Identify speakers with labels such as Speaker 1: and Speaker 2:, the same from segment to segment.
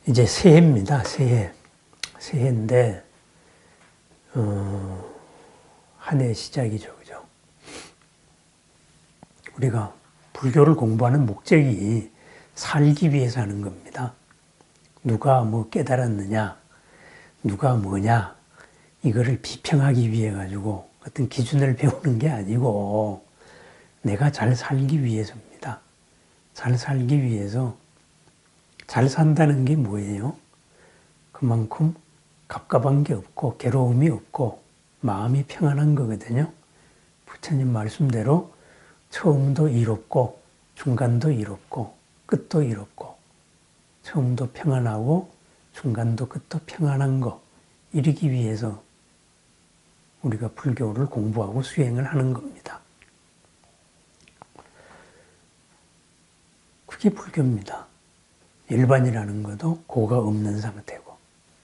Speaker 1: 이제 새해입니다. 새해인데 한 해 시작이죠, 그죠? 우리가 불교를 공부하는 목적이 살기 위해서 하는 겁니다. 누가 뭐 깨달았느냐, 누가 뭐냐, 이거를 비평하기 위해 가지고 어떤 기준을 배우는 게 아니고 내가 잘 살기 위해서입니다. 잘 살기 위해서 잘 산다는 게 뭐예요? 그만큼 갑갑한 게 없고 괴로움이 없고 마음이 평안한 거거든요. 부처님 말씀대로 처음도 이롭고 중간도 이롭고 끝도 이롭고 처음도 평안하고 중간도 끝도 평안한 거 이루기 위해서 우리가 불교를 공부하고 수행을 하는 겁니다. 그게 불교입니다. 일반이라는 것도 고가 없는 상태고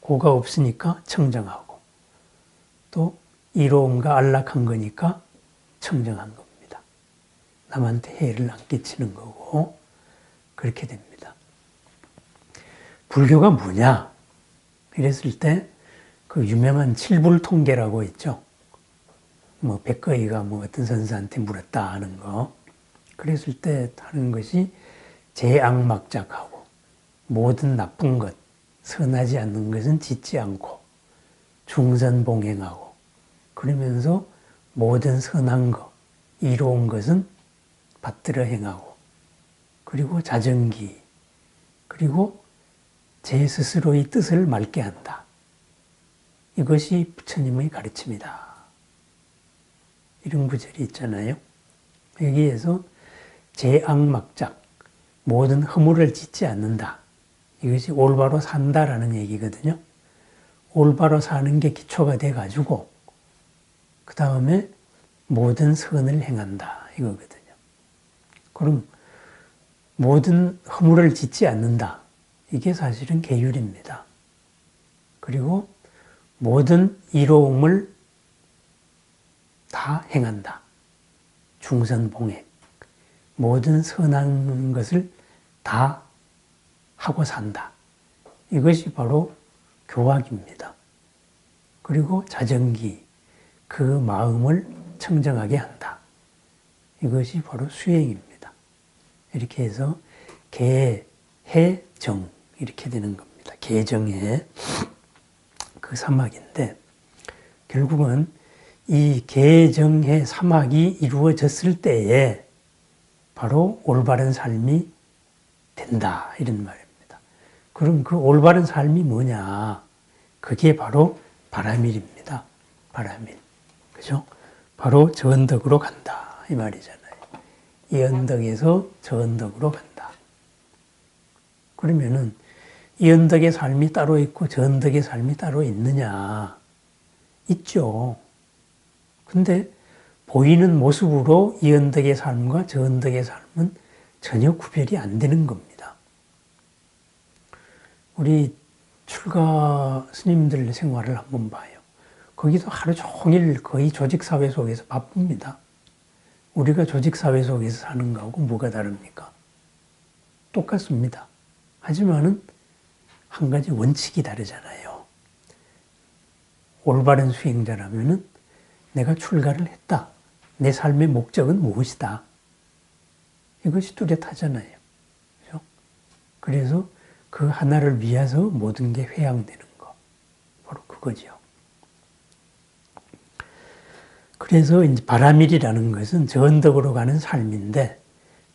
Speaker 1: 고가 없으니까 청정하고 또 이로움과 안락한 거니까 청정한 겁니다. 남한테 해를 안 끼치는 거고 그렇게 됩니다. 불교가 뭐냐? 이랬을 때 그 유명한 칠불통계라고 있죠. 뭐 백거이가 뭐 어떤 선사한테 물었다 하는 거. 그랬을 때 하는 것이 제악막작하고 모든 나쁜 것, 선하지 않는 것은 짓지 않고 중선봉행하고 그러면서 모든 선한 것, 이로운 것은 받들어 행하고 그리고 자정기 그리고 제 스스로의 뜻을 맑게 한다. 이것이 부처님의 가르침이다. 이런 구절이 있잖아요. 여기에서 제악막작, 모든 허물을 짓지 않는다. 이것이 올바로 산다라는 얘기거든요. 올바로 사는 게 기초가 돼가지고 그 다음에 모든 선을 행한다. 이거거든요. 그럼 모든 허물을 짓지 않는다. 이게 사실은 계율입니다. 그리고 모든 이로움을 다 행한다. 중선봉행. 모든 선한 것을 다 하고 산다. 이것이 바로 교학입니다. 그리고 자정기, 그 마음을 청정하게 한다. 이것이 바로 수행입니다. 이렇게 해서 계, 해, 정 이렇게 되는 겁니다. 계정해 그 사막인데 결국은 이 계정해 사막이 이루어졌을 때에 바로 올바른 삶이 된다 이런 말입니다. 그럼 그 올바른 삶이 뭐냐? 그게 바로 바라밀입니다. 바라밀, 그죠? 바로 저 언덕으로 간다 이 말이잖아요. 이 언덕에서 저 언덕으로 간다. 그러면은 이 언덕의 삶이 따로 있고 저 언덕의 삶이 따로 있느냐? 있죠. 근데 보이는 모습으로 이 언덕의 삶과 저 언덕의 삶은 전혀 구별이 안 되는 겁니다. 우리 출가 스님들 생활을 한번 봐요. 거기도 하루 종일 거의 조직사회 속에서 바쁩니다. 우리가 조직사회 속에서 사는 거하고 뭐가 다릅니까? 똑같습니다. 하지만은 한 가지 원칙이 다르잖아요. 올바른 수행자라면은 내가 출가를 했다. 내 삶의 목적은 무엇이다. 이것이 뚜렷하잖아요. 그렇죠? 그래서 그 하나를 위해서 모든 게 회양되는 거. 바로 그거죠. 그래서 이제 바라밀이라는 것은 저 언덕으로 가는 삶인데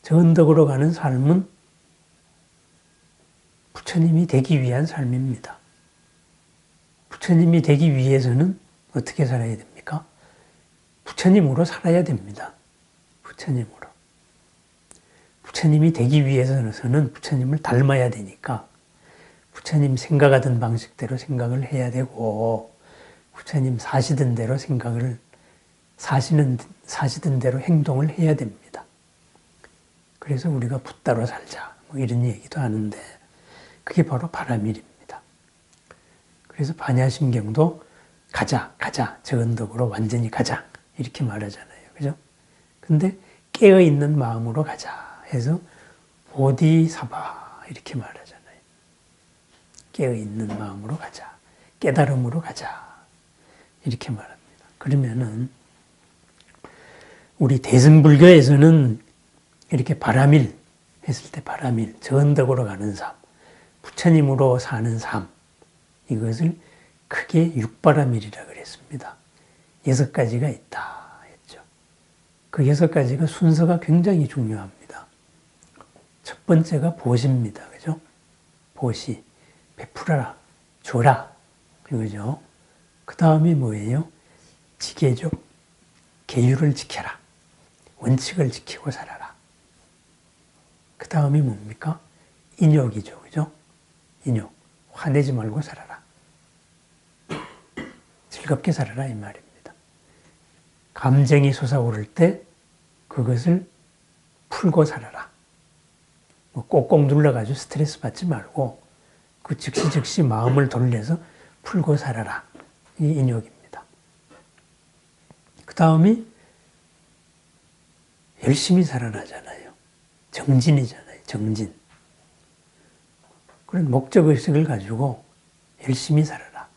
Speaker 1: 저 언덕으로 가는 삶은 부처님이 되기 위한 삶입니다. 부처님이 되기 위해서는 어떻게 살아야 됩니까? 부처님으로 살아야 됩니다. 부처님으로. 부처님이 되기 위해서는 부처님을 닮아야 되니까 부처님 생각하던 방식대로 생각을 해야 되고 부처님 사시던 대로 생각을 사시던 대로 행동을 해야 됩니다. 그래서 우리가 붓다로 살자 뭐 이런 얘기도 하는데 그게 바로 바라밀입니다. 그래서 반야심경도 가자 저 언덕으로 완전히 가자 이렇게 말하잖아요. 그죠? 근데 깨어있는 마음으로 가자 해서 보디사바 이렇게 말하잖아요. 깨어있는 마음으로 가자. 깨달음으로 가자. 이렇게 말합니다. 그러면은 우리 대승불교에서는 이렇게 바람일 했을 때 바람일, 전덕으로 가는 삶, 부처님으로 사는 삶, 이것을 크게 육바람일이라 그랬습니다. 6가지가 있다 했죠. 그 6가지가 순서가 굉장히 중요합니다. 첫 번째가 보시입니다. 그죠? 보시, 베풀어라, 줘라. 그죠? 그 다음이 뭐예요? 지계적 계율을 지켜라. 원칙을 지키고 살아라. 그 다음이 뭡니까? 인욕이죠. 그죠? 인욕. 화내지 말고 살아라. 즐겁게 살아라 이 말입니다. 감정이 솟아오를 때 그것을 풀고 살아라. 뭐 꼭꼭 눌러가지고 스트레스 받지 말고 그 즉시 마음을 돌려서 풀고 살아라. 이 인욕입니다. 그 다음이 열심히 살아나잖아요. 정진이잖아요. 정진. 그런 목적의식을 가지고 열심히 살아라.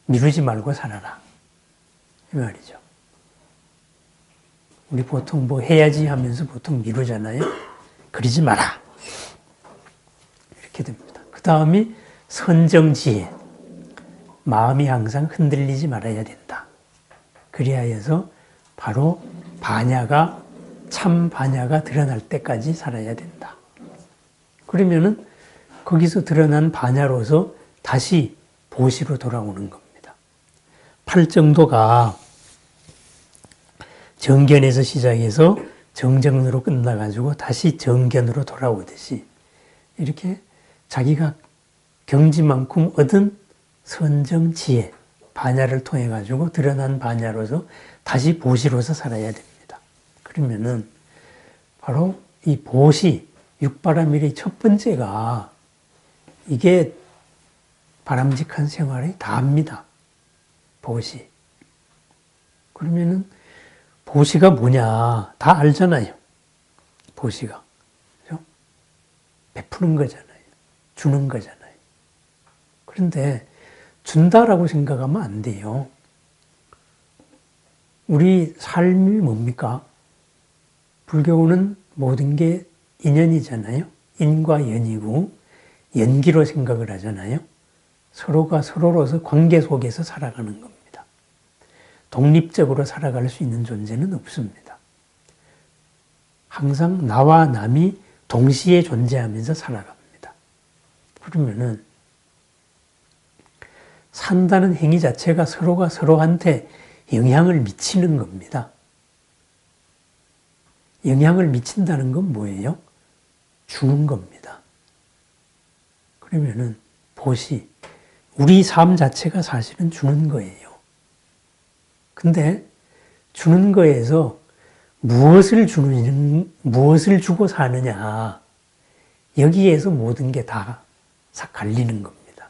Speaker 1: 미루지 말고 살아라. 이 말이죠. 우리 보통 뭐 해야지 하면서 보통 미루잖아요. 그러지 마라. 이렇게 됩니다. 그 다음이 선정지혜. 마음이 항상 흔들리지 말아야 된다. 그래야 해서 바로 반야가, 참 반야가 드러날 때까지 살아야 된다. 그러면은 거기서 드러난 반야로서 다시 보시로 돌아오는 겁니다. 팔정도가 정견에서 시작해서 정정으로 끝나가지고 다시 정견으로 돌아오듯이 이렇게 자기가 경지만큼 얻은 선정지혜, 반야를 통해 가지고 드러난 반야로서 다시 보시로서 살아야 됩니다. 그러면은 바로 이 보시, 육바람일의 첫 번째가 이게 바람직한 생활에 다합니다. 보시. 그러면은 보시가 뭐냐 다 알잖아요. 보시가. 그죠? 베푸는 거잖아요. 주는 거잖아요. 그런데 준다라고 생각하면 안 돼요. 우리 삶이 뭡니까? 불교는 모든 게 인연이잖아요. 인과 연이고 연기로 생각을 하잖아요. 서로가 서로로서 관계 속에서 살아가는 겁니다. 독립적으로 살아갈 수 있는 존재는 없습니다. 항상 나와 남이 동시에 존재하면서 살아갑니다. 그러면은 산다는 행위 자체가 서로가 서로한테 영향을 미치는 겁니다. 영향을 미친다는 건 뭐예요? 주는 겁니다. 그러면은 보시, 우리 삶 자체가 사실은 주는 거예요. 근데 주는 거에서 무엇을 무엇을 주고 사느냐, 여기에서 모든 게 다 갈리는 겁니다.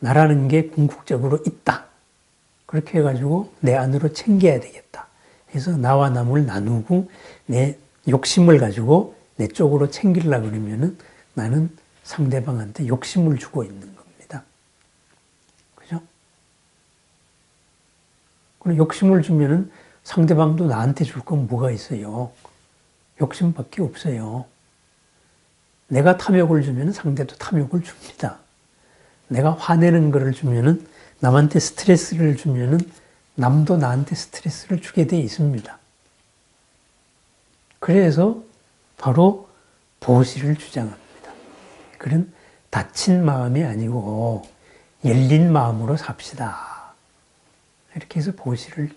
Speaker 1: 나라는 게 궁극적으로 있다. 그렇게 해가지고 내 안으로 챙겨야 되겠다. 그래서 나와 남을 나누고 내 욕심을 가지고 내 쪽으로 챙기려고 그러면은 나는 상대방한테 욕심을 주고 있는 겁니다. 그죠? 그럼 욕심을 주면은 상대방도 나한테 줄 건 뭐가 있어요? 욕심밖에 없어요. 내가 탐욕을 주면 상대도 탐욕을 줍니다. 내가 화내는 거를 주면은 남한테 스트레스를 주면은 남도 나한테 스트레스를 주게 돼 있습니다. 그래서 바로 보시를 주장합니다. 그런 닫힌 마음이 아니고 열린 마음으로 삽시다. 이렇게 해서 보시를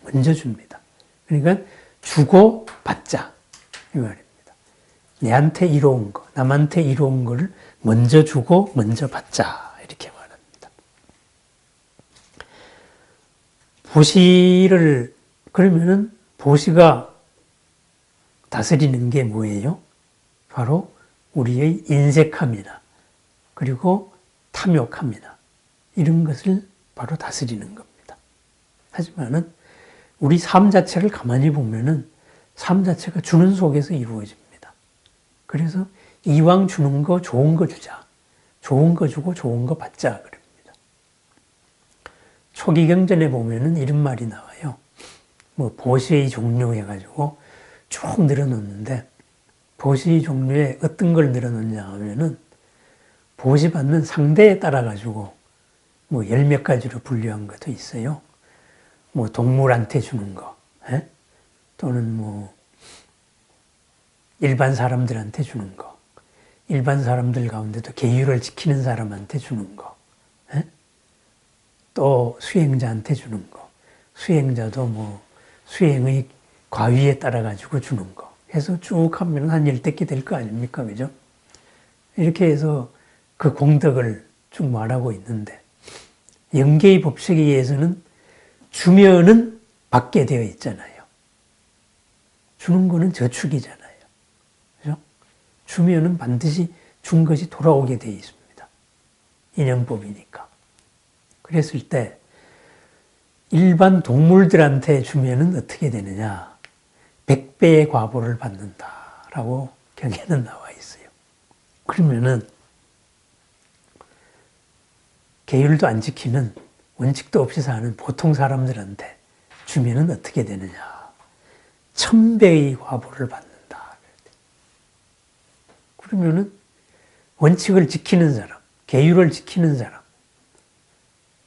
Speaker 1: 먼저 줍니다. 그러니까 주고 받자 이 말입니다. 내한테 이로운 거, 남한테 이로운 거를 먼저 주고 먼저 받자 이렇게 말합니다. 보시를 그러면은 보시가 다스리는 게 뭐예요? 바로 우리의 인색함이나 그리고 탐욕함이나 이런 것을 바로 다스리는 겁니다. 하지만은 우리 삶 자체를 가만히 보면은 삶 자체가 주는 속에서 이루어집니다. 그래서 이왕 주는 거 좋은 거 주자. 좋은 거 주고 좋은 거 받자. 그럽니다. 초기경전에 보면은 이런 말이 나와요. 뭐 보시의 종류 해가지고 쭉 늘어놓는데 보시의 종류에 어떤 걸 늘어놓냐 하면은 보시 받는 상대에 따라 가지고 뭐 열 몇 가지로 분류한 것도 있어요. 뭐 동물한테 주는 거, 에? 또는 뭐 일반 사람들한테 주는 거, 일반 사람들 가운데도 계율을 지키는 사람한테 주는 거, 에? 또 수행자한테 주는 거, 수행자도 뭐 수행의 과위에 따라 가지고 주는 거 해서 쭉 하면 한 10개 될 거 아닙니까? 그죠? 이렇게 해서 그 공덕을 쭉 말하고 있는데 영계의 법칙에 의해서는 주면은 받게 되어 있잖아요. 주는 거는 저축이잖아요. 그죠? 주면은 반드시 준 것이 돌아오게 되어 있습니다. 인연법이니까. 그랬을 때 일반 동물들한테 주면은 어떻게 되느냐? 100배의 과보를 받는다라고 경에는 나와 있어요. 그러면은 계율도 안 지키는 원칙도 없이 사는 보통 사람들한테 주면은 어떻게 되느냐? 1000배의 과보를 받는다. 그러면은 원칙을 지키는 사람, 계율을 지키는 사람,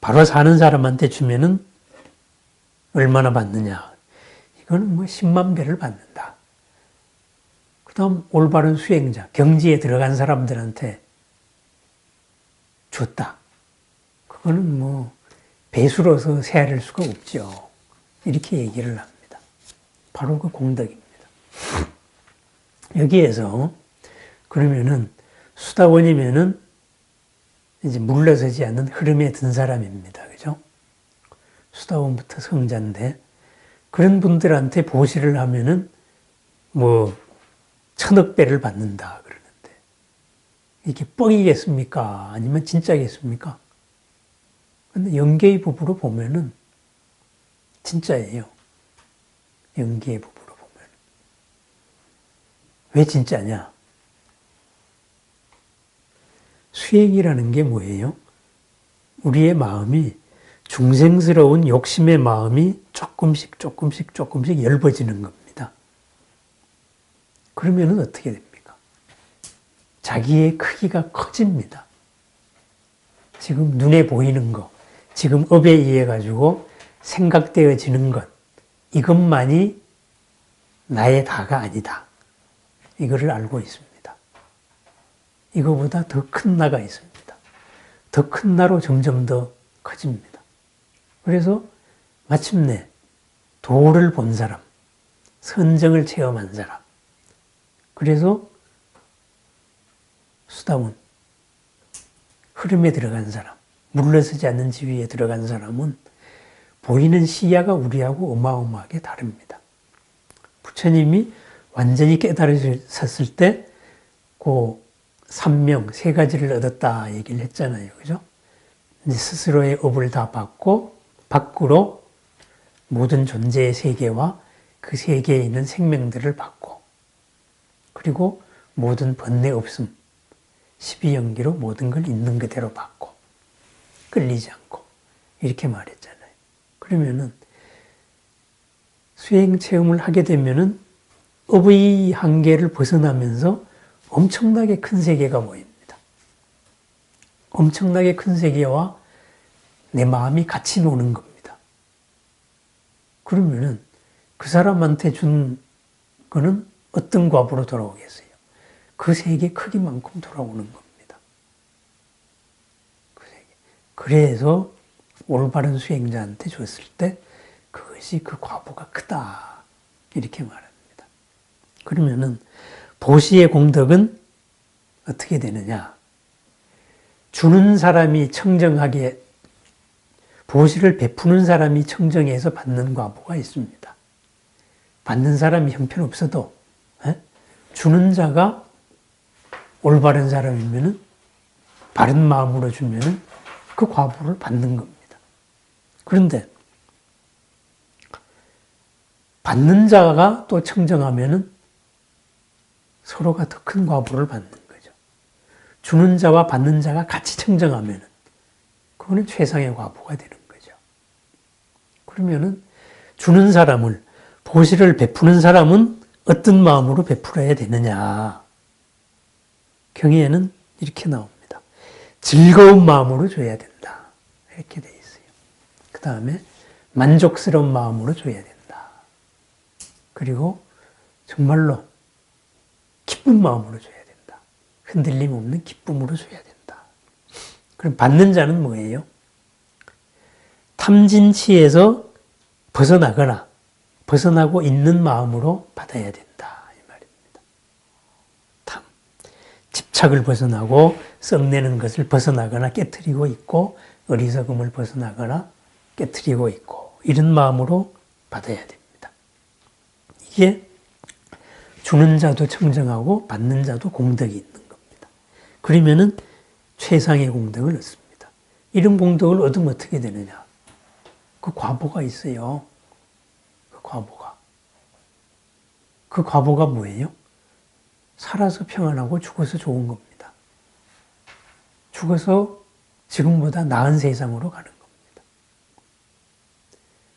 Speaker 1: 바로 사는 사람한테 주면은 얼마나 받느냐? 이거는 뭐 10만 배를 받는다. 그 다음 올바른 수행자, 경지에 들어간 사람들한테 줬다. 그거는 뭐 배수로서 세할 수가 없죠. 이렇게 얘기를 합니다. 바로 그 공덕입니다. 여기에서 그러면은 수다원이면은 이제 물러서지 않는 흐름에 든 사람입니다. 그죠? 수다원부터 성자인데 그런 분들한테 보시를 하면은 뭐 1000억 배를 받는다 그러는데 이게 뻥이겠습니까? 아니면 진짜겠습니까? 근데 영계의 법으로 보면은 진짜예요. 영계의 법으로 보면. 왜 진짜냐? 수행이라는 게 뭐예요? 우리의 마음이 중생스러운 욕심의 마음이 조금씩 엷어지는 겁니다. 그러면은 어떻게 됩니까? 자기의 크기가 커집니다. 지금 눈에 보이는 거, 지금 업에 의해 가지고 생각되어지는 것, 이것만이 나의 다가 아니다. 이거를 알고 있습니다. 이거보다 더 큰 나가 있습니다. 더 큰 나로 점점 더 커집니다. 그래서 마침내 도를 본 사람, 선정을 체험한 사람, 그래서 수다원, 흐름에 들어간 사람, 물러서지 않는 지위에 들어간 사람은 보이는 시야가 우리하고 어마어마하게 다릅니다. 부처님이 완전히 깨달으셨을 때 그 삼명, 세 가지를 얻었다 얘기를 했잖아요. 그죠? 이제 스스로의 업을 다 받고 밖으로 모든 존재의 세계와 그 세계에 있는 생명들을 받고 그리고 모든 번뇌 없음, 12연기로 모든 걸 있는 그대로 받고 끌리지 않고 이렇게 말했잖아요. 그러면은 수행 체험을 하게 되면은 업의 한계를 벗어나면서 엄청나게 큰 세계가 보입니다. 엄청나게 큰 세계와 내 마음이 같이 노는 겁니다. 그러면은 그 사람한테 준 거는 어떤 과보로 돌아오겠어요? 그 세계 크기만큼 돌아오는 겁니다. 그 세계. 그래서 올바른 수행자한테 줬을 때 그것이 그 과보가 크다. 이렇게 말합니다. 그러면은 보시의 공덕은 어떻게 되느냐? 주는 사람이 청정하게 보시를 베푸는 사람이 청정해서 받는 과보가 있습니다. 받는 사람이 형편없어도 주는 자가 올바른 사람이면은 바른 마음으로 주면은 그 과보를 받는 겁니다. 그런데 받는 자가 또 청정하면은 서로가 더 큰 과보를 받는 거예요. 주는 자와 받는 자가 같이 청정하면 그거는 최상의 과보가 되는 거죠. 그러면은 주는 사람을, 보시를 베푸는 사람은 어떤 마음으로 베풀어야 되느냐. 경의에는 이렇게 나옵니다. 즐거운 마음으로 줘야 된다. 이렇게 돼 있어요. 그 다음에 만족스러운 마음으로 줘야 된다. 그리고 정말로 기쁜 마음으로 줘야 된다. 흔들림 없는 기쁨으로 줘야 된다. 그럼 받는 자는 뭐예요? 탐진치에서 벗어나거나 벗어나고 있는 마음으로 받아야 된다. 이 말입니다. 탐. 집착을 벗어나고 썩내는 것을 벗어나거나 깨트리고 있고 어리석음을 벗어나거나 깨트리고 있고 이런 마음으로 받아야 됩니다. 이게 주는 자도 청정하고 받는 자도 공덕이 있는 겁니다. 그러면은 최상의 공덕을 얻습니다. 이런 공덕을 얻으면 어떻게 되느냐? 그 과보가 있어요. 그 과보가 뭐예요? 살아서 평안하고 죽어서 좋은 겁니다. 죽어서 지금보다 나은 세상으로 가는 겁니다.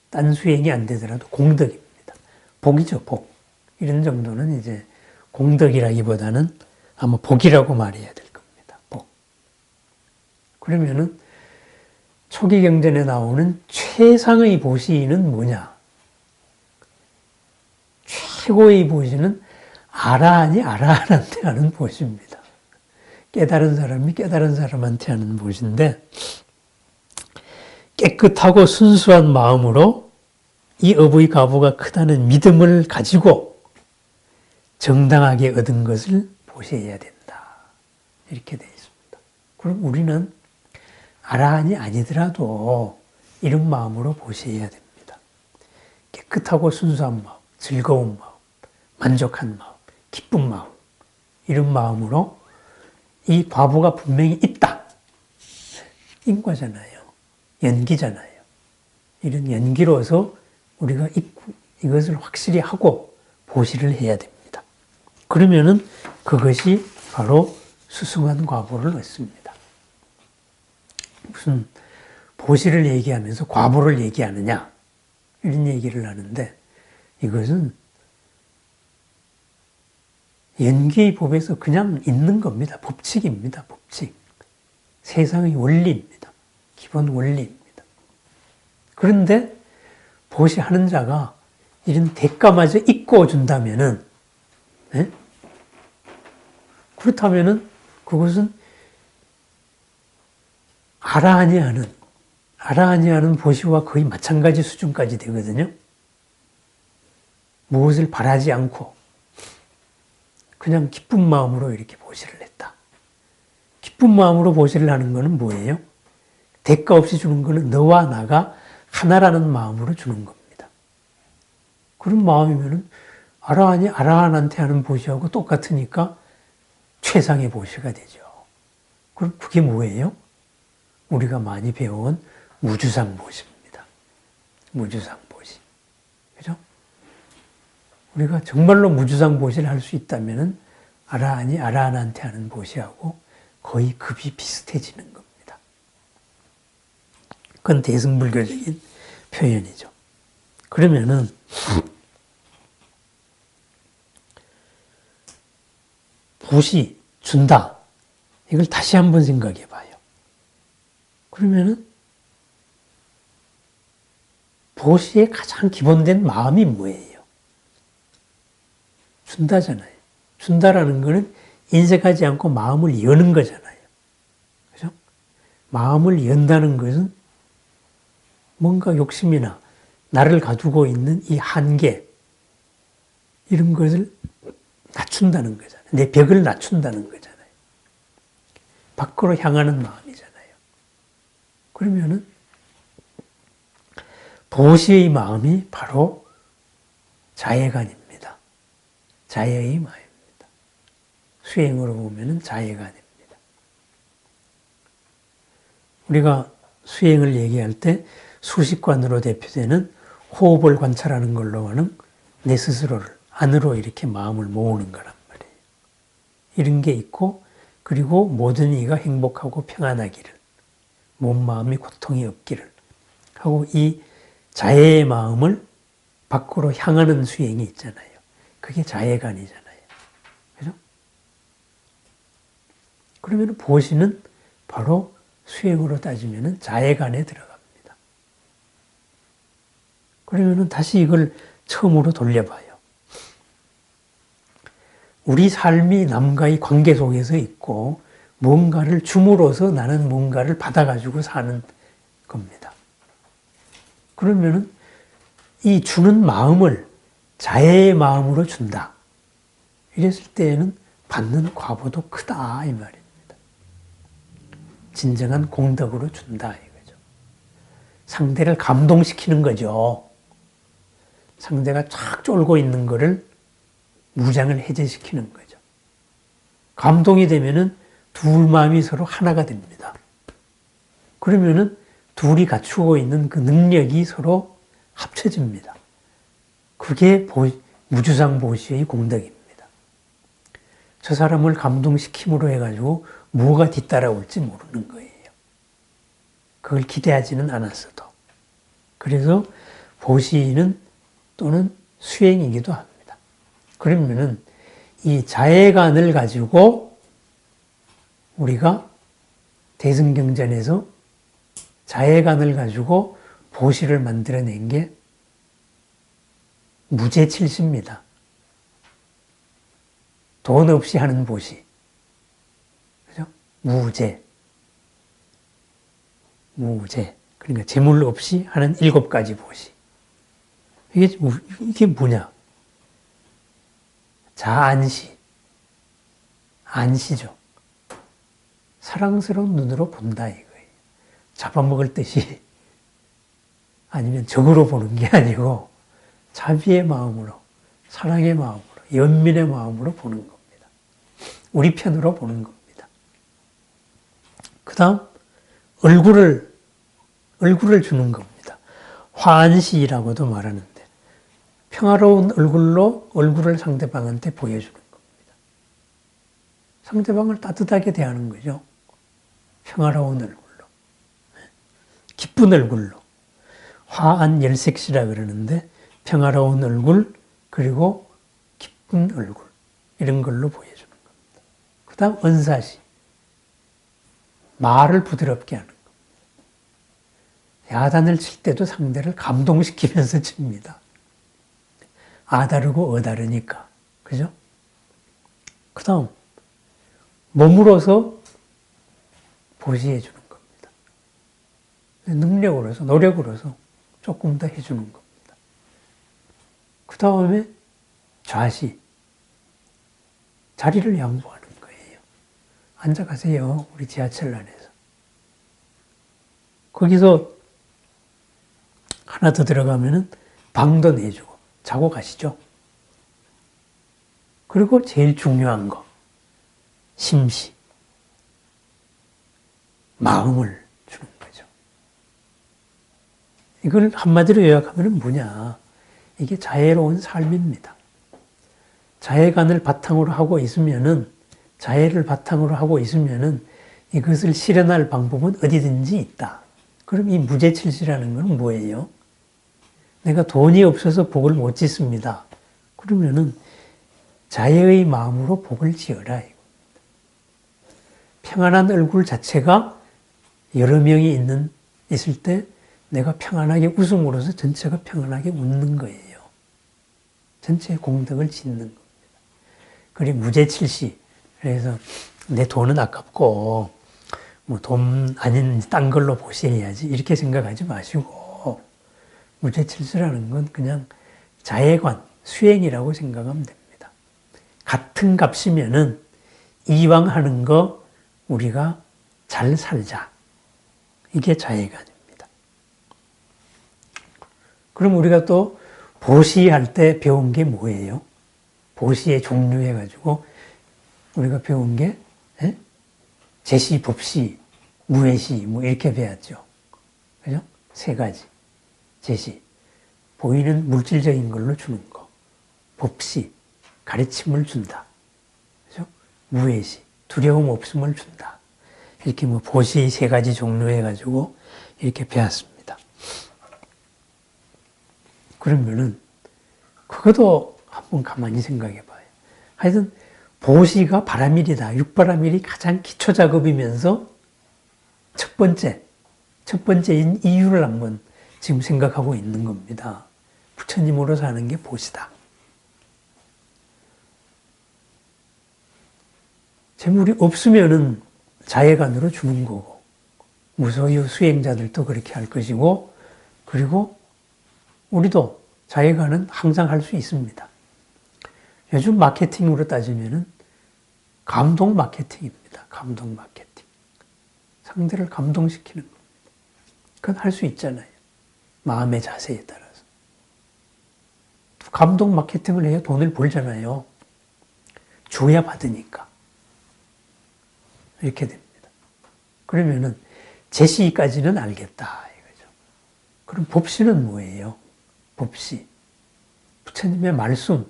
Speaker 1: 딴 수행이 안 되더라도 공덕입니다. 복이죠, 복. 이런 정도는 이제 공덕이라기보다는 아마 복이라고 말해야 될 겁니다. 복. 그러면은 초기 경전에 나오는 최상의 보시는 뭐냐? 최고의 보시는 아라한이 아라한한테 하는 보시입니다. 깨달은 사람이 깨달은 사람한테 하는 보시인데 깨끗하고 순수한 마음으로 이 업의 가보가 크다는 믿음을 가지고 정당하게 얻은 것을 보셔야 된다. 이렇게 되어 있습니다. 그럼 우리는 아라한이 아니더라도 이런 마음으로 보셔야 됩니다. 깨끗하고 순수한 마음, 즐거운 마음, 만족한 마음, 기쁜 마음, 이런 마음으로 이 과보가 분명히 있다. 인과잖아요. 연기잖아요. 이런 연기로서 우리가 이것을 확실히 하고 보시를 해야 됩니다. 그러면은 그것이 바로 수승한 과보를 얻습니다. 무슨 보시를 얘기하면서 과보를 얘기하느냐 이런 얘기를 하는데 이것은 연기의 법에서 그냥 있는 겁니다. 법칙입니다. 법칙. 세상의 원리입니다. 기본 원리입니다. 그런데 보시하는 자가 이런 대가마저 잊고 준다면은, 네? 그렇다면은 그것은 아라하니 하는 보시와 거의 마찬가지 수준까지 되거든요. 무엇을 바라지 않고 그냥 기쁜 마음으로 이렇게 보시를 했다. 기쁜 마음으로 보시를 하는 것은 뭐예요? 대가 없이 주는 것은 너와 나가 하나라는 마음으로 주는 겁니다. 그런 마음이면은 아라한이 아라한한테 하는 보시하고 똑같으니까 최상의 보시가 되죠. 그럼 그게 뭐예요? 우리가 많이 배워온 무주상 보시입니다. 무주상 보시. 그죠? 우리가 정말로 무주상 보시를 할 수 있다면은 아라한이 아라한한테 하는 보시하고 거의 급이 비슷해지는 겁니다. 그건 대승불교적인 표현이죠. 그러면은 보시, 준다. 이걸 다시 한번 생각해 봐요. 그러면은 보시의 가장 기본된 마음이 뭐예요? 준다잖아요. 준다라는 것은 인색하지 않고 마음을 여는 거잖아요. 그죠? 마음을 연다는 것은 뭔가 욕심이나 나를 가두고 있는 이 한계, 이런 것을 낮춘다는 거잖아요. 내 벽을 낮춘다는 거잖아요. 밖으로 향하는 마음이잖아요. 그러면은 보시의 마음이 바로 자애관입니다. 자애의 마음입니다. 수행으로 보면은 자애관입니다. 우리가 수행을 얘기할 때 수식관으로 대표되는 호흡을 관찰하는 걸로 하는 내 스스로를 안으로 이렇게 마음을 모으는 거란 말이에요. 이런 게 있고 그리고 모든 이가 행복하고 평안하기를, 몸 마음이 고통이 없기를 하고 이 자애의 마음을 밖으로 향하는 수행이 있잖아요. 그게 자애관이잖아요. 그죠? 그러면 보시는 바로 수행으로 따지면 자애관에 들어갑니다. 그러면 다시 이걸 처음으로 돌려봐요. 우리 삶이 남과의 관계 속에서 있고 뭔가를 줌으로써 나는 뭔가를 받아가지고 사는 겁니다. 그러면 이 주는 마음을 자애의 마음으로 준다. 이랬을 때에는 받는 과보도 크다 이 말입니다. 진정한 공덕으로 준다 이거죠. 상대를 감동시키는 거죠. 상대가 쫙 쫄고 있는 거를 무장을 해제시키는 거죠. 감동이 되면은 둘 마음이 서로 하나가 됩니다. 그러면은 둘이 갖추고 있는 그 능력이 서로 합쳐집니다. 그게 무주상 보시의 공덕입니다. 저 사람을 감동시킴으로 해가지고 뭐가 뒤따라올지 모르는 거예요. 그걸 기대하지는 않았어도. 그래서 보시는 또는 수행이기도 합니다. 그러면은 이 자애관을 가지고 우리가 대승경전에서 자애관을 가지고 보시를 만들어낸 게 무제칠시입니다. 돈 없이 하는 보시. 그죠? 무제. 그러니까 재물 없이 하는 7가지 보시. 이게 뭐냐? 자안시. 안시죠. 사랑스러운 눈으로 본다 이거예요. 잡아먹을 듯이 아니면 적으로 보는 게 아니고 자비의 마음으로, 사랑의 마음으로, 연민의 마음으로 보는 겁니다. 우리 편으로 보는 겁니다. 그 다음 얼굴을 주는 겁니다. 화안시라고도 말하는데 평화로운 얼굴로 얼굴을 상대방한테 보여주는 겁니다. 상대방을 따뜻하게 대하는 거죠. 평화로운 얼굴로. 기쁜 얼굴로. 화안열색시라 그러는데 평화로운 얼굴 그리고 기쁜 얼굴 이런 걸로 보여주는 겁니다. 그 다음 언사시. 말을 부드럽게 하는 겁니다. 야단을 칠 때도 상대를 감동시키면서 칩니다. 아다르고 어다르니까. 그죠? 그 다음 몸으로서 보시해 주는 겁니다. 능력으로서 노력으로서 조금 더 해주는 겁니다. 그 다음에 좌시. 자리를 양보하는 거예요. 앉아가세요. 우리 지하철 안에서. 거기서 하나 더 들어가면은 방도 내주고 자고 가시죠. 그리고 제일 중요한 거. 심시. 마음을 주는 거죠. 이걸 한마디로 요약하면 뭐냐. 이게 자애로운 삶입니다. 자애관을 바탕으로 하고 있으면은, 자애를 바탕으로 하고 있으면은 이것을 실현할 방법은 어디든지 있다. 그럼 이 무제칠시라는 건 뭐예요? 내가 돈이 없어서 복을 못 짓습니다. 그러면은 자애의 마음으로 복을 지어라. 평안한 얼굴 자체가 여러 명이 있을 때 내가 평안하게 웃음으로써 전체가 평안하게 웃는 거예요. 전체의 공덕을 짓는 겁니다. 그리고 무제칠시. 그래서 내 돈은 아깝고 뭐 돈 아닌 딴 걸로 보셔야지 이렇게 생각하지 마시고 무제칠시라는 건 그냥 자애관, 수행이라고 생각하면 됩니다. 같은 값이면은 이왕 하는 거 우리가 잘 살자. 이게 자애관입니다. 그럼 우리가 또 보시할 때 배운 게 뭐예요? 보시의 종류 해가지고 우리가 배운 게 제시, 법시, 무해시 뭐 이렇게 배웠죠. 그죠? 3가지. 제시, 보이는 물질적인 걸로 주는 거. 법시, 가르침을 준다. 그죠? 무해시, 두려움 없음을 준다. 이렇게 뭐 보시 세 가지 종류 해가지고 이렇게 배웠습니다. 그러면은 그것도 한번 가만히 생각해 봐요. 하여튼 보시가 바라밀이다. 육바라밀이 가장 기초 작업이면서 첫 번째인 이유를 한번 지금 생각하고 있는 겁니다. 부처님으로 사는 게 보시다. 재물이 없으면은 자해관으로 죽는 거고, 무소유 수행자들도 그렇게 할 것이고, 그리고 우리도 자해관은 항상 할 수 있습니다. 요즘 마케팅으로 따지면은 감동 마케팅입니다. 감동 마케팅. 상대를 감동시키는 겁니다. 그건 할 수 있잖아요. 마음의 자세에 따라서. 감동 마케팅을 해야 돈을 벌잖아요. 줘야 받으니까. 이렇게 됩니다. 그러면은 제시까지는 알겠다 이거죠. 그럼 법시는 뭐예요? 법시. 부처님의 말씀,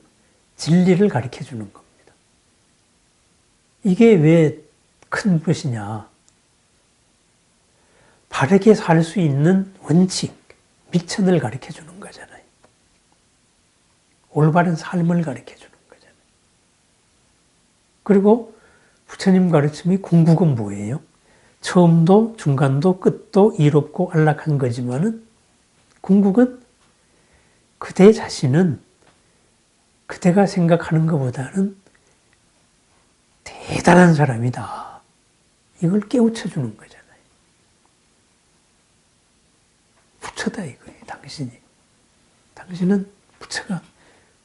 Speaker 1: 진리를 가르쳐 주는 겁니다. 이게 왜 큰 것이냐? 바르게 살 수 있는 원칙, 미천을 가르쳐 주는 거잖아요. 올바른 삶을 가르쳐 주는 거잖아요. 그리고 부처님 가르침이 궁극은 뭐예요? 처음도 중간도 끝도 이롭고 안락한 거지만은 궁극은 그대 자신은 그대가 생각하는 것보다는 대단한 사람이다. 이걸 깨우쳐 주는 거잖아요. 부처다 이거예요, 당신이. 당신은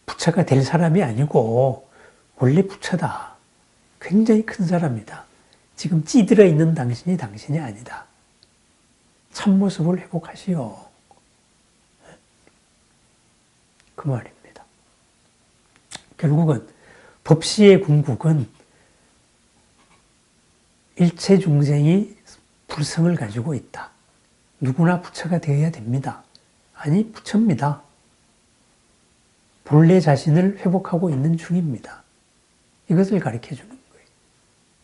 Speaker 1: 부처가 될 사람이 아니고 원래 부처다. 굉장히 큰 사람이다. 지금 찌들어 있는 당신이 아니다. 참모습을 회복하시오. 그 말입니다. 결국은 법시의 궁극은 일체 중생이 불성을 가지고 있다. 누구나 부처가 되어야 됩니다. 아니, 부처입니다. 본래 자신을 회복하고 있는 중입니다. 이것을 가르쳐 주는 거예요.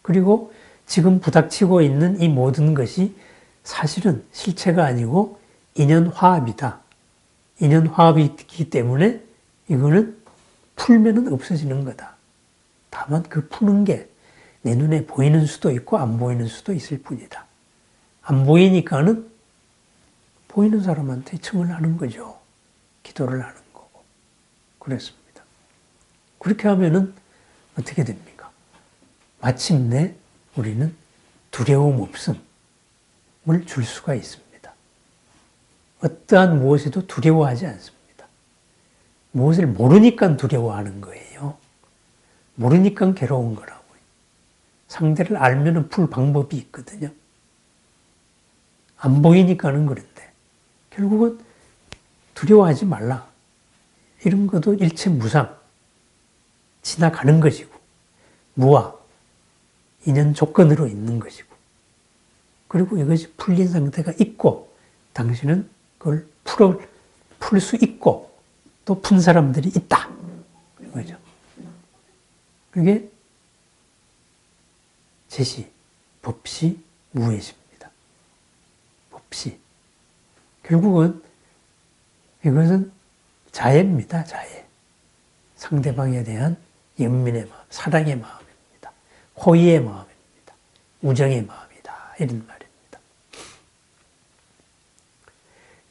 Speaker 1: 그리고 지금 부닥치고 있는 이 모든 것이 사실은 실체가 아니고 인연화합이다. 인연화합이기 때문에 이거는 풀면은 없어지는 거다. 다만 그 푸는 게 내 눈에 보이는 수도 있고 안 보이는 수도 있을 뿐이다. 안 보이니까는 보이는 사람한테 청을 하는 거죠. 기도를 하는 거고. 그렇습니다. 그렇게 하면은 어떻게 됩니까? 마침내 우리는 두려움 없음을 줄 수가 있습니다. 어떠한 무엇에도 두려워하지 않습니다. 무엇을 모르니까 두려워하는 거예요. 모르니까 괴로운 거라고요. 상대를 알면은 풀 방법이 있거든요. 안 보이니까는 그런데 결국은 두려워하지 말라. 이런 것도 일체 무상, 지나가는 것이고 무아, 인연 조건으로 있는 것이고 그리고 이것이 풀린 상태가 있고 당신은 그걸 풀 수 있고 또 푼 사람들이 있다. 그죠? 그게 제시, 법시, 무예시입니다. 법시. 결국은 이것은 자애입니다. 자애. 상대방에 대한 연민의 마음, 사랑의 마음입니다. 호의의 마음입니다. 우정의 마음이다. 이런 말입니다.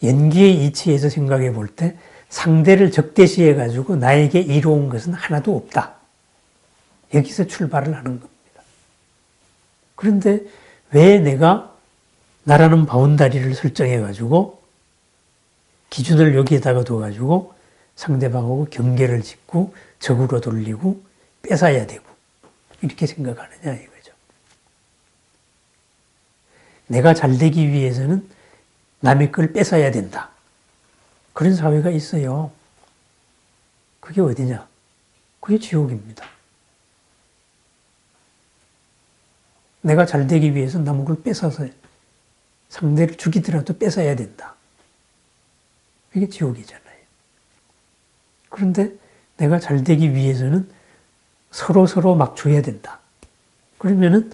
Speaker 1: 연기의 이치에서 생각해 볼 때 상대를 적대시해 가지고 나에게 이로운 것은 하나도 없다. 여기서 출발을 하는 겁니다. 그런데 왜 내가 나라는 바운다리를 설정해 가지고 기준을 여기에다가 둬가지고 상대방하고 경계를 짓고 적으로 돌리고 뺏어야 되고 이렇게 생각하느냐 이거죠. 내가 잘 되기 위해서는 남의 걸 뺏어야 된다. 그런 사회가 있어요. 그게 어디냐? 그게 지옥입니다. 내가 잘 되기 위해서 남의 걸 뺏어서 상대를 죽이더라도 뺏어야 된다. 이게 지옥이잖아요. 그런데 내가 잘 되기 위해서는 서로 막 줘야 된다. 그러면은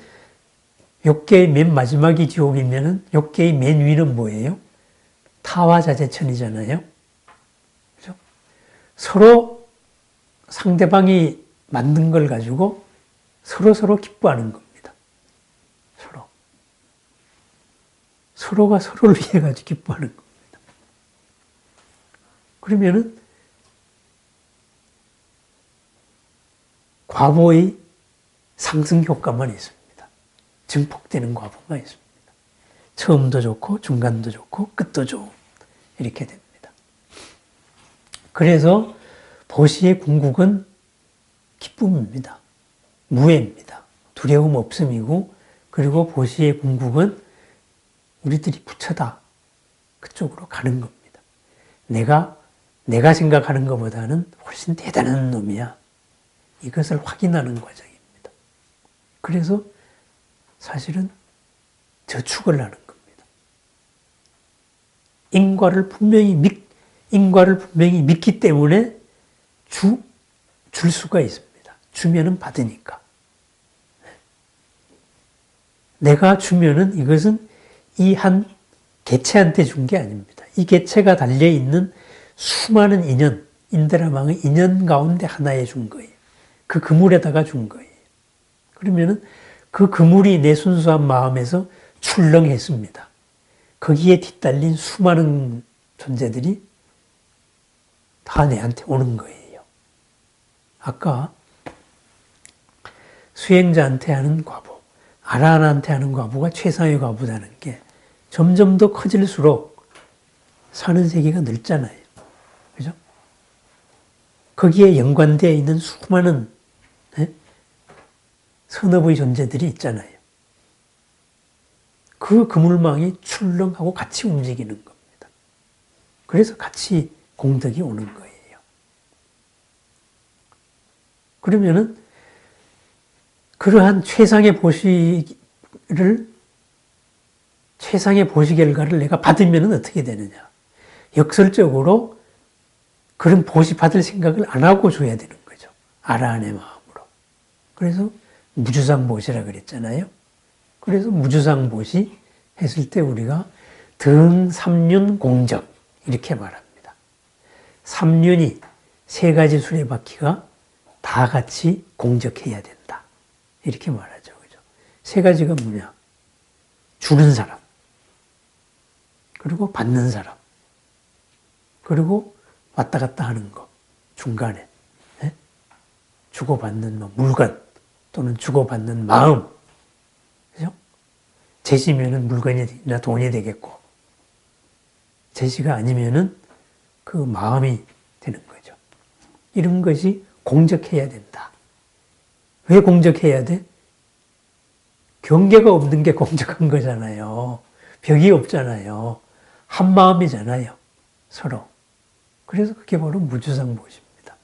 Speaker 1: 욕계의 맨 마지막이 지옥이면은 욕계의 맨 위는 뭐예요? 타화자재천이잖아요. 그죠? 서로 상대방이 만든 걸 가지고 서로 기뻐하는 겁니다. 서로가 서로를 위해 가지고 기뻐하는 겁니다. 그러면은 과보의 상승 효과만 있습니다. 증폭되는 과보가 있습니다. 처음도 좋고 중간도 좋고 끝도 좋은 이렇게 됩니다. 그래서 보시의 궁극은 기쁨입니다. 무해입니다. 두려움 없음이고, 그리고 보시의 궁극은 우리들이 부처다 그쪽으로 가는 겁니다. 내가 생각하는 것보다는 훨씬 대단한 놈이야. 이것을 확인하는 과정입니다. 그래서 사실은 저축을 하는 겁니다. 인과를 분명히 믿기 때문에 줄 수가 있습니다. 주면은 받으니까. 내가 주면은 이것은 이 한 개체한테 준 게 아닙니다. 이 개체가 달려있는 수많은 인연, 인드라망의 인연 가운데 하나에 준 거예요. 그 그물에다가 준 거예요. 그러면은 그 그물이 내 순수한 마음에서 출렁했습니다. 거기에 뒤따른 수많은 존재들이 다 내한테 오는 거예요. 아까 수행자한테 하는 과보, 아라한한테 하는 과보가 최상의 과보라는 게 점점 더 커질수록 사는 세계가 넓잖아요. 그죠? 거기에 연관되어 있는 수많은 선업의 존재들이 있잖아요. 그 그물망이 출렁하고 같이 움직이는 겁니다. 그래서 같이 공덕이 오는 거예요. 그러면은 그러한 최상의 보시 결과를 내가 받으면 어떻게 되느냐. 역설적으로 그런 보시 받을 생각을 안 하고 줘야 되는 거죠. 아라한의 마음으로. 그래서 무주상보시라 그랬잖아요. 그래서 무주상보시 했을 때 우리가 등삼륜공적 이렇게 말합니다. 삼륜이 세 가지 수레바퀴가 다 같이 공적해야 된다. 이렇게 말하죠. 그죠? 세 가지가 뭐냐? 주는 사람, 그리고 받는 사람, 그리고 왔다 갔다 하는 거, 중간에 주고받는 물건 또는 주고받는 마음, 그죠? 제시면은 물건이나 돈이 되겠고, 제시가 아니면은 그 마음이 되는 거죠. 이런 것이 공적해야 된다. 왜 공적해야 돼? 경계가 없는 게 공적한 거잖아요. 벽이 없잖아요. 한 마음이잖아요. 서로. 그래서 그게 바로 무주상보시입니다.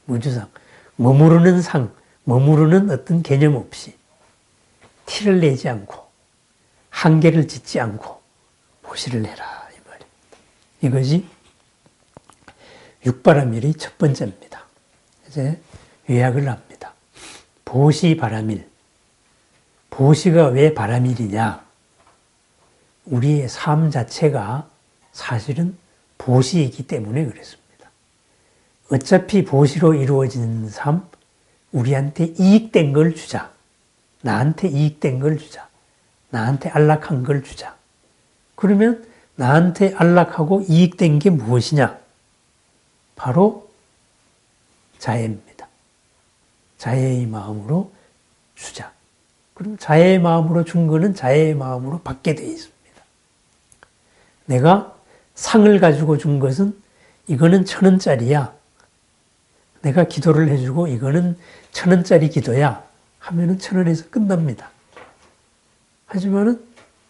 Speaker 1: 무주상. 머무르는 상, 머무르는 어떤 개념 없이 티를 내지 않고 한계를 짓지 않고 보시를 해라 이 말입니다. 이것이 육바라밀의 첫 번째입니다. 이제 요약을 합니다. 보시바라밀. 보시가 왜 바라밀이냐? 우리의 삶 자체가 사실은 보시이기 때문에 그렇습니다. 어차피 보시로 이루어진 삶, 우리한테 이익된 걸 주자. 나한테 이익된 걸 주자. 나한테 안락한 걸 주자. 그러면 나한테 안락하고 이익된 게 무엇이냐? 바로 자애입니다. 자애의 마음으로 주자. 그럼 자애의 마음으로 준 거는 자애의 마음으로 받게 되어 있습니다. 내가 상을 가지고 준 것은 이거는 1,000원짜리야. 내가 기도를 해주고 이거는 1,000원짜리 기도야 하면은 1,000원에서 끝납니다. 하지만은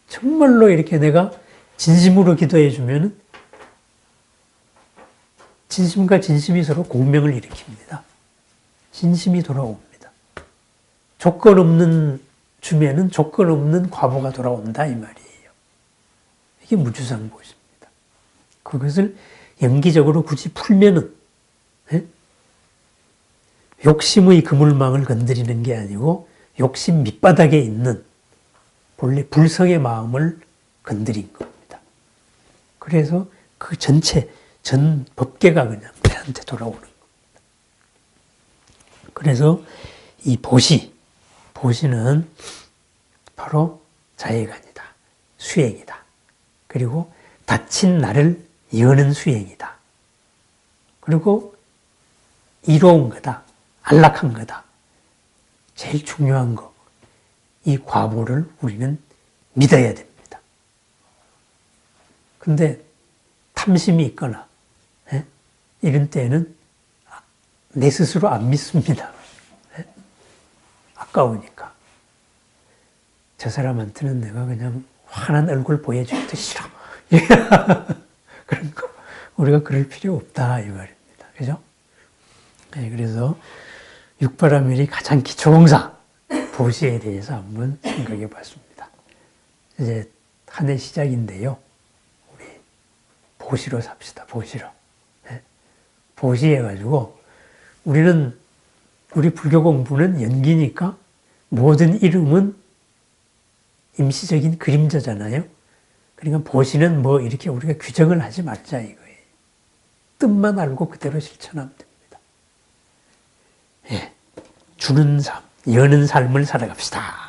Speaker 1: 정말로 이렇게 내가 진심으로 기도해 주면은 진심과 진심이 서로 공명을 일으킵니다. 진심이 돌아옵니다. 조건 없는 주면은 조건 없는 과보가 돌아온다 이 말이에요. 이게 무주상보시입니다. 그것을 연기적으로 굳이 풀면은 욕심의 그물망을 건드리는 게 아니고 욕심 밑바닥에 있는 본래 불성의 마음을 건드린 겁니다. 그래서 그 전체, 전 법계가 그냥 우리한테 돌아오는 겁니다. 그래서 이 보시는 바로 자해관이다. 수행이다. 그리고 닫힌 나를 여는 수행이다. 그리고 이로운 거다. 안락한 거다. 제일 중요한 거. 이 과보를 우리는 믿어야 됩니다. 근데 탐심이 있거나 이런 때는 내 스스로 안 믿습니다. 아까우니까. 저 사람한테는 내가 그냥 환한 얼굴 보여주기도 싫어. 그런 거 우리가 그럴 필요 없다 이 말입니다. 그죠? 네, 그래서 육바라밀이 가장 기초공사 보시에 대해서 한번 생각해 봤습니다. 이제 한 해 시작인데요. 우리 보시로 삽시다. 보시로. 네? 보시해가지고 우리는 우리 불교 공부는 연기니까 모든 이름은 임시적인 그림자잖아요. 그러니까 보시는 뭐 이렇게 우리가 규정을 하지 말자 이거예요. 뜻만 알고 그대로 실천하면 됩니다. 예, 주는 삶, 여는 삶을 살아갑시다.